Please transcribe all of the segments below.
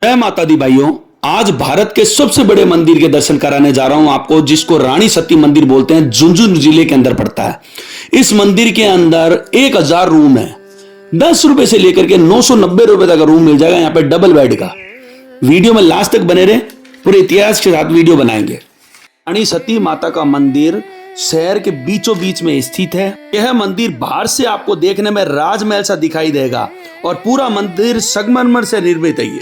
जय माता दी भाइयों। आज भारत के सबसे बड़े मंदिर के दर्शन कराने जा रहा हूं आपको, जिसको रानी सती मंदिर बोलते हैं। झुंझुनू जिले के अंदर पड़ता है। इस मंदिर के अंदर 1000 रूम है। 10 रुपए से लेकर के 990 रुपए तक रूम मिल जाएगा यहाँ पे, डबल बेड का। वीडियो में लास्ट तक बने रहे, पूरे इतिहास के साथ वीडियो बनाएंगे। रानी सती माता का मंदिर शहर के बीचों बीच में स्थित है। यह मंदिर बाहर से आपको देखने में राजमहल सा दिखाई देगा और पूरा मंदिर संगमरमर से निर्मित है ये,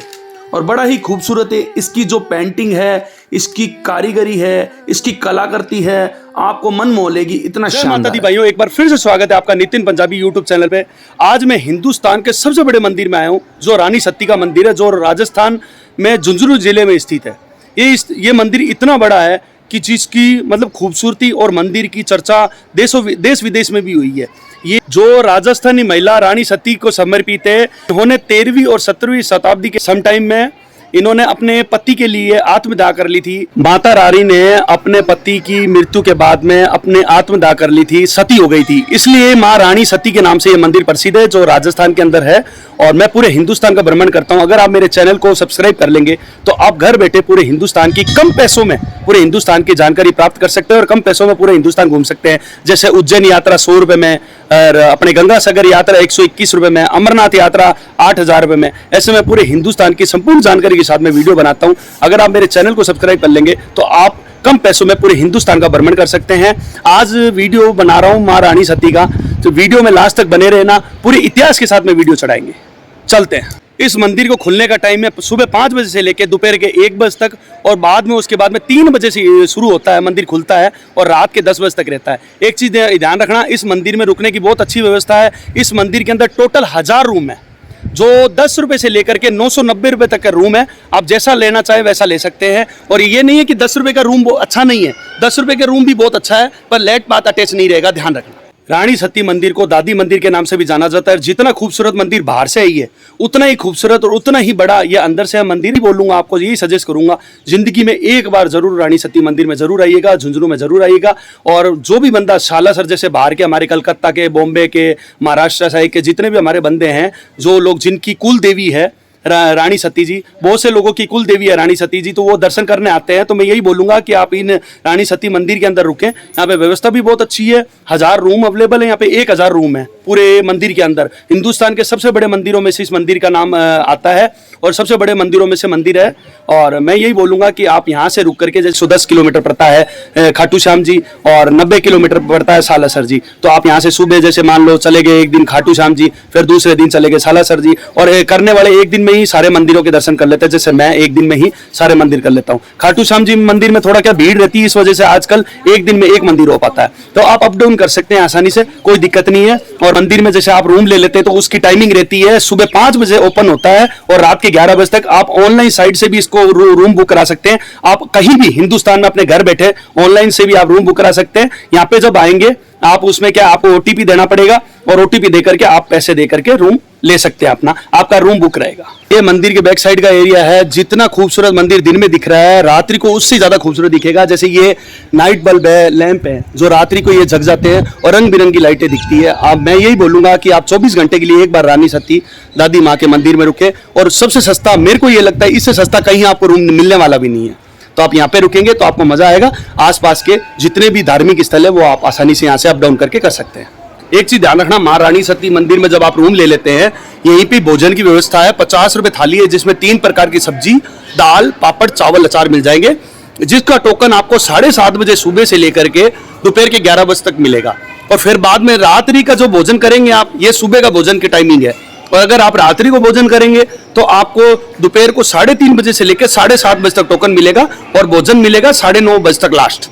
और बड़ा ही खूबसूरत है। इसकी जो पेंटिंग है, इसकी कारीगरी है, इसकी कलाकृति है, आपको मन मोह लेगी, इतना शानदार। माता दी भाइयों, एक बार फिर से स्वागत है आपका नितिन पंजाबी यूट्यूब चैनल पे। आज मैं हिंदुस्तान के सबसे बड़े मंदिर में आया हूँ, जो रानी सती का मंदिर है, जो राजस्थान में झुंझुनू जिले में स्थित है। ये मंदिर इतना बड़ा है कि जिसकी मतलब खूबसूरती और मंदिर की चर्चा देश विदेश में भी हुई है। ये जो राजस्थानी महिला रानी सती को समर्पित है। इन्होंने 13वीं और 17वीं शताब्दी के समटाइम में इन्होंने अपने पति के लिए आत्मदाह कर ली थी। माता रानी ने अपने पति की मृत्यु के बाद में अपने आत्मदाह कर ली थी, सती हो गई थी। इसलिए माँ रानी सती के नाम से ये मंदिर प्रसिद्ध है, जो राजस्थान के अंदर है। और मैं पूरे हिंदुस्तान का भ्रमण करता हूँ। अगर आप मेरे चैनल को सब्सक्राइब कर लेंगे तो आप घर बैठे पूरे हिंदुस्तान की कम पैसों में पूरे हिंदुस्तान की जानकारी प्राप्त कर सकते हैं और कम पैसों में पूरे हिंदुस्तान घूम सकते हैं। जैसे उज्जैन यात्रा 100 रुपए में, और अपने गंगा सागर यात्रा 121 रुपए में, अमरनाथ यात्रा 8000 रुपए में। ऐसे में पूरे हिंदुस्तान की संपूर्ण जानकारी के साथ में वीडियो बनाता हूं। अगर आप मेरे चैनल को सब्सक्राइब कर लेंगे तो आप कम पैसों में पूरे हिंदुस्तान का भ्रमण कर सकते हैं। आज वीडियो बना रहा हूं मां रानी सती का, तो वीडियो में लास्ट तक बने रहना। पूरे इतिहास के साथ में वीडियो चढ़ाएंगे। चलते हैं। इस मंदिर को खुलने का टाइम है सुबह 5 बजे से लेकर दोपहर के 1 बजे तक, और बाद में उसके बाद में 3 बजे से शुरू होता है, मंदिर खुलता है और रात के 10 बजे तक रहता है। एक चीज़ ध्यान रखना, इस मंदिर में रुकने की बहुत अच्छी व्यवस्था है। इस मंदिर के अंदर टोटल 1000 रूम है, जो 10 रुपए से लेकर के 990 रुपए तक का रूम है। आप जैसा लेना चाहे वैसा ले सकते हैं। और ये नहीं है कि 10 रुपए का रूम वो अच्छा नहीं है, 10 रुपए का रूम भी बहुत अच्छा है, पर लेट बात अटैच नहीं रहेगा, ध्यान रखना। रानी सती मंदिर को दादी मंदिर के नाम से भी जाना जाता है। जितना खूबसूरत मंदिर बाहर से ही है, उतना ही खूबसूरत और उतना ही बड़ा ये अंदर से है मंदिर। ही बोलूंगा आपको, यही सजेस्ट करूंगा, जिंदगी में एक बार जरूर रानी सती मंदिर में जरूर आइएगा, झुंझुनू में जरूर आइएगा। और जो भी बंदा सालासर जैसे बाहर के, हमारे कलकत्ता के, बॉम्बे के, महाराष्ट्र साइड के जितने भी हमारे बंदे हैं, जो लोग जिनकी कुल देवी है रानी सती जी, बहुत से लोगों की कुल देवी है रानी सती जी, तो वो दर्शन करने आते हैं। तो मैं यही बोलूंगा कि आप इन रानी सती मंदिर के अंदर रुकें। यहाँ पे व्यवस्था भी बहुत अच्छी है। 1000 रूम अवेलेबल है यहाँ पे, 1000 रूम है पूरे मंदिर के अंदर। हिंदुस्तान के सबसे बड़े मंदिरों में से इस मंदिर का नाम आता है और सबसे बड़े मंदिरों में से मंदिर है। और मैं यही बोलूंगा कि आप यहाँ से रुक करके, जैसे 110 किलोमीटर पड़ता है खाटू श्याम जी और 90 किलोमीटर पड़ता है सालासर जी, तो आप यहाँ से सुबह जैसे मान लो चले गए एक दिन खाटू श्याम जी, फिर दूसरे दिन चले गए सालासर जी, और करने वाले एक दिन में ही सारे मंदिरों के दर्शन कर लेते हैं। जैसे मैं एक दिन में ही सारे मंदिर कर लेता हूँ। खाटू श्याम जी मंदिर में थोड़ा क्या भीड़ रहती है, इस वजह से आजकल एक दिन में एक मंदिर हो पाता है। तो आप अप डाउन कर सकते हैं आसानी से, कोई दिक्कत नहीं है। और मंदिर में जैसे आप रूम ले लेते हैं तो उसकी टाइमिंग रहती है, सुबह 5 बजे ओपन होता है और रात के 11 बजे तक। आप ऑनलाइन साइट से भी इसको रूम बुक करा सकते हैं। आप कहीं भी हिंदुस्तान में अपने घर बैठे ऑनलाइन से भी आप रूम बुक करा सकते हैं। यहाँ पे जब आएंगे आप, उसमें क्या आपको OTP देना पड़ेगा, और OTP दे करके आप पैसे दे करके रूम ले सकते हैं अपना, आपका रूम बुक रहेगा। ये मंदिर के बैक साइड का एरिया है। जितना खूबसूरत मंदिर दिन में दिख रहा है, रात्रि को उससे ज्यादा खूबसूरत दिखेगा। जैसे ये नाइट बल्ब है, लैंप है, जो रात्रि को ये जग जाते हैं और रंग बिरंगी लाइटें दिखती है। अब मैं यही बोलूंगा कि आप 24 घंटे के लिए एक बार रानी सती दादी माँ के मंदिर में रुके। और सबसे सस्ता मेरे को ये लगता है, इससे सस्ता कहीं आपको रूम मिलने वाला भी नहीं है। तो आप यहाँ पे रुकेंगे तो आपको मजा आएगा। आसपास के जितने भी धार्मिक स्थल है वो आप आसानी से यहाँ से अप डाउन करके कर सकते हैं। एक चीज ध्यान रखना, मां रानी सती मंदिर में जब आप रूम ले लेते हैं, यहीं पे भोजन की व्यवस्था है। 50 रुपए थाली है, जिसमें 3 प्रकार की सब्जी, दाल, पापड़, चावल, अचार मिल जाएंगे, जिसका टोकन आपको 7:30 बजे सुबह से लेकर के दोपहर के 11 बजे तक मिलेगा। और फिर बाद में रात्रि का जो भोजन करेंगे आप, ये सुबह का भोजन की टाइमिंग है। और अगर आप रात्रि को भोजन करेंगे तो आपको दोपहर को 3:30 बजे से लेकर 7:30 बजे तक टोकन मिलेगा, और भोजन मिलेगा 9:30 बजे तक लास्ट,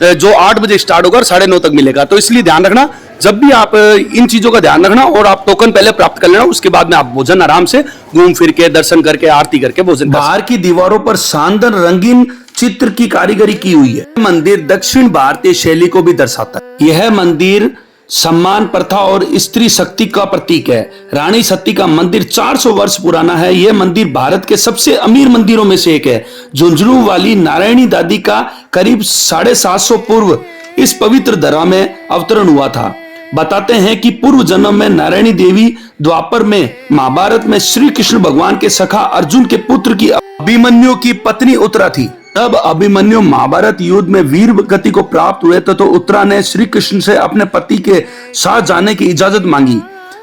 जो 8 बजे स्टार्ट होगा और 9:30 तक मिलेगा। तो इसलिए ध्यान रखना, जब भी आप इन चीजों का ध्यान रखना, और आप टोकन पहले प्राप्त कर लेना, उसके बाद में आप भोजन आराम से घूम फिर के, दर्शन करके, आरती करके भोजन। बाहर की दीवारों पर शानदार रंगीन चित्र की कारीगरी की हुई है। मंदिर दक्षिण भारतीय शैली को भी दर्शाता है। यह मंदिर सम्मान प्रथा और स्त्री शक्ति का प्रतीक है। रानी सती का मंदिर 400 वर्ष पुराना है। यह मंदिर भारत के सबसे अमीर मंदिरों में से एक है। झुंझुनू वाली नारायणी दादी का करीब 750 पूर्व इस पवित्र धरा में अवतरण हुआ था। बताते हैं कि पूर्व जन्म में नारायणी देवी द्वापर में महाभारत में श्री कृष्ण भगवान के सखा अर्जुन के पुत्र की अभिमन्यु की पत्नी उत्तरा थी। तब अभिमन्यु महाभारत युद्ध में वीर गति को प्राप्त हुए तो उत्तरा ने श्री कृष्ण से अपने पति के साथ जाने की इजाजत मांगी।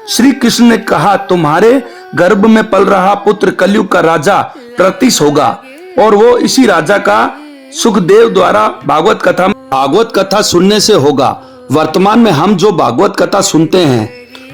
श्री कृष्ण ने कहा, तुम्हारे गर्भ में पल रहा पुत्र कलयुग का राजा प्रतीश होगा और वो इसी राजा का सुखदेव द्वारा भागवत कथा सुनने से होगा। वर्तमान में हम जो भागवत कथा सुनते हैं,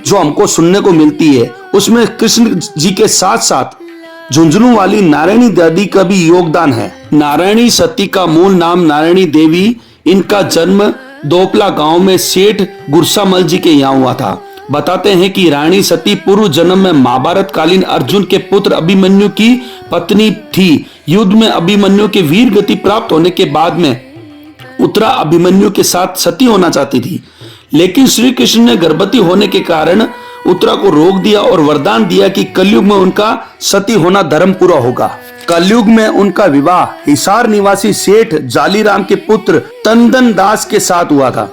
जो हमको सुनने को मिलती है, उसमें कृष्ण जी के साथ साथ झुंझुनू वाली नारायणी दादी का भी योगदान है। नारायणी सती का मूल नाम नारायणी देवी, इनका जन्म दोपला गांव में सेठ गुरसामल जी के यहाँ हुआ था। बताते हैं कि रानी सती पूर्व जन्म में महाभारत कालीन अर्जुन के पुत्र अभिमन्यु की पत्नी थी। युद्ध में अभिमन्यु के वीर गति प्राप्त होने के बाद में उत्तरा अभिमन्यु के साथ सती होना चाहती थी, लेकिन श्री कृष्ण ने गर्भवती होने के कारण उत्तरा को रोक दिया और वरदान दिया कि कलयुग में उनका सती होना धर्म पूरा होगा। कलयुग में उनका विवाह हिसार निवासी सेठ जालीराम के पुत्र तंदन दास के साथ हुआ था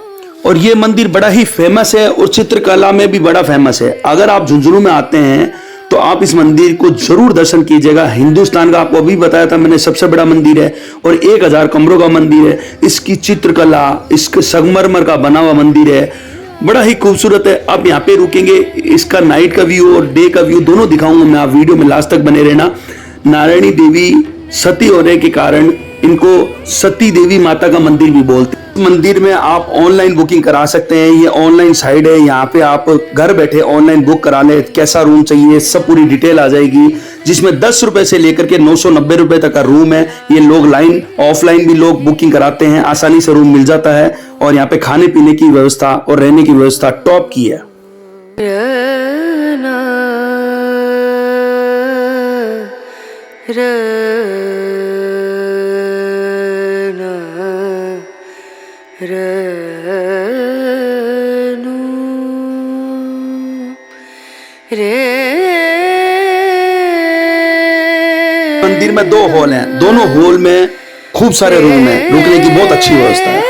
और ये मंदिर बड़ा ही फेमस है और चित्रकला में भी बड़ा फेमस है। अगर आप झुंझुनू में आते हैं तो आप इस मंदिर को जरूर दर्शन कीजिएगा। हिंदुस्तान का आपको अभी बताया था मैंने सबसे बड़ा मंदिर है और 1000 कमरों का मंदिर है। इसकी चित्रकला, इसके संगमरमर का बना हुआ मंदिर है, बड़ा ही खूबसूरत है। आप यहाँ पे रुकेंगे, इसका नाइट का व्यू और डे का व्यू दोनों दिखाऊंगा मैं, आप वीडियो में लास्ट तक बने रहना। नारायणी देवी सती होने के कारण इनको सती देवी माता का मंदिर भी बोलते हैं। मंदिर में आप ऑनलाइन बुकिंग करा सकते हैं, ये ऑनलाइन साइट है, यहाँ पे आप घर बैठे ऑनलाइन बुक करा ले, कैसा रूम चाहिए सब पूरी डिटेल आ जाएगी, जिसमें 10 रुपए से लेकर के 990 रुपए तक का रूम है। ये लोग लाइन ऑफलाइन भी लोग बुकिंग कराते हैं, आसानी से रूम मिल जाता है और यहाँ पे खाने पीने की व्यवस्था और रहने की व्यवस्था टॉप की है। मंदिर में 2 हॉल हैं, दोनों हॉल में खूब सारे रूम हैं, रुकने की बहुत अच्छी व्यवस्था है।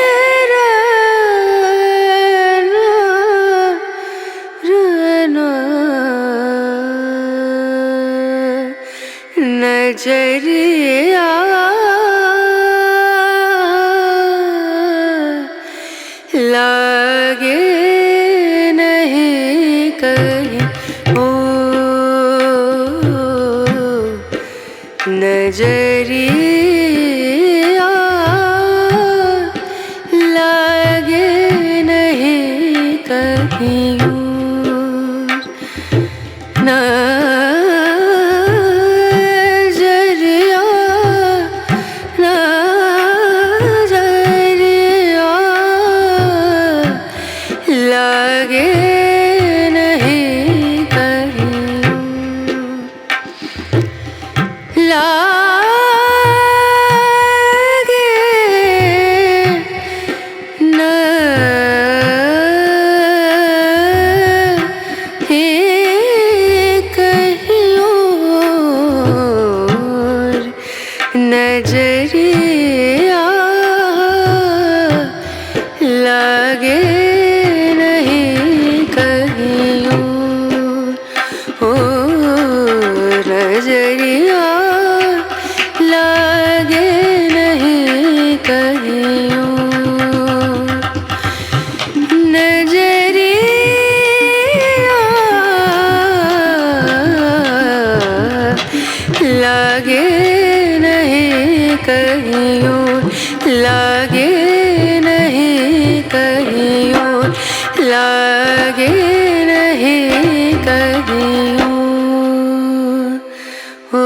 नजरिया लागे नहीं कहीं ओ नजरिया लागे नहीं कहीं नजरिया नजरिया लागे नहीं कहीं लागे नहीं कहीं और नजरिया लागे नहीं कहीं और नजरिया लागे नहीं कहीं नजरिया लागे नहीं कहीं लागे नहीं कहीं लागे नहीं कहीं ओ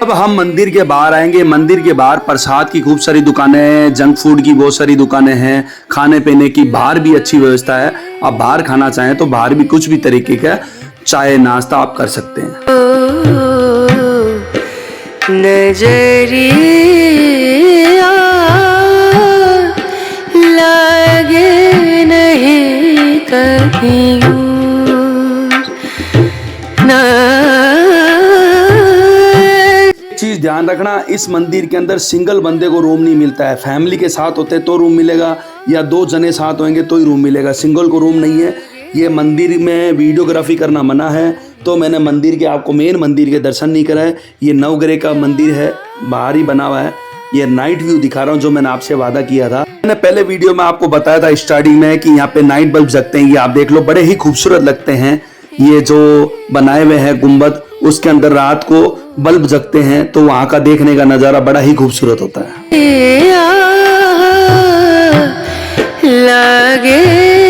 अब हम मंदिर के बाहर आएंगे। मंदिर के बाहर प्रसाद की खूब सारी दुकानें हैं, जंक फूड की बहुत सारी दुकानें हैं, खाने पीने की बाहर भी अच्छी व्यवस्था है। आप बाहर खाना चाहें तो बाहर भी कुछ भी तरीके का चाय नाश्ता आप कर सकते हैं। नजरिया लागे नहीं कहीं चीज ध्यान रखना, इस मंदिर के अंदर सिंगल बंदे को रूम नहीं मिलता है। फैमिली के साथ होते तो रूम मिलेगा या 2 जने साथ होंगे तो ही रूम मिलेगा, सिंगल को रूम नहीं है। ये मंदिर में वीडियोग्राफी करना मना है, तो मैंने मंदिर के आपको मेन मंदिर के दर्शन नहीं कराए। ये नवग्रह का मंदिर है, बाहर ही बना हुआ है। ये नाइट व्यू दिखा रहा हूँ जो मैंने आपसे वादा किया था। मैंने पहले वीडियो में आपको बताया था स्टार्टिंग में कि यहाँ पे नाइट बल्ब जगते हैं। ये आप देख लो, बड़े ही खूबसूरत लगते हैं। ये जो बनाए हुए हैं गुम्बद, उसके अंदर रात को बल्ब जगते हैं, तो वहाँ का देखने का नज़ारा बड़ा ही खूबसूरत होता है। लागे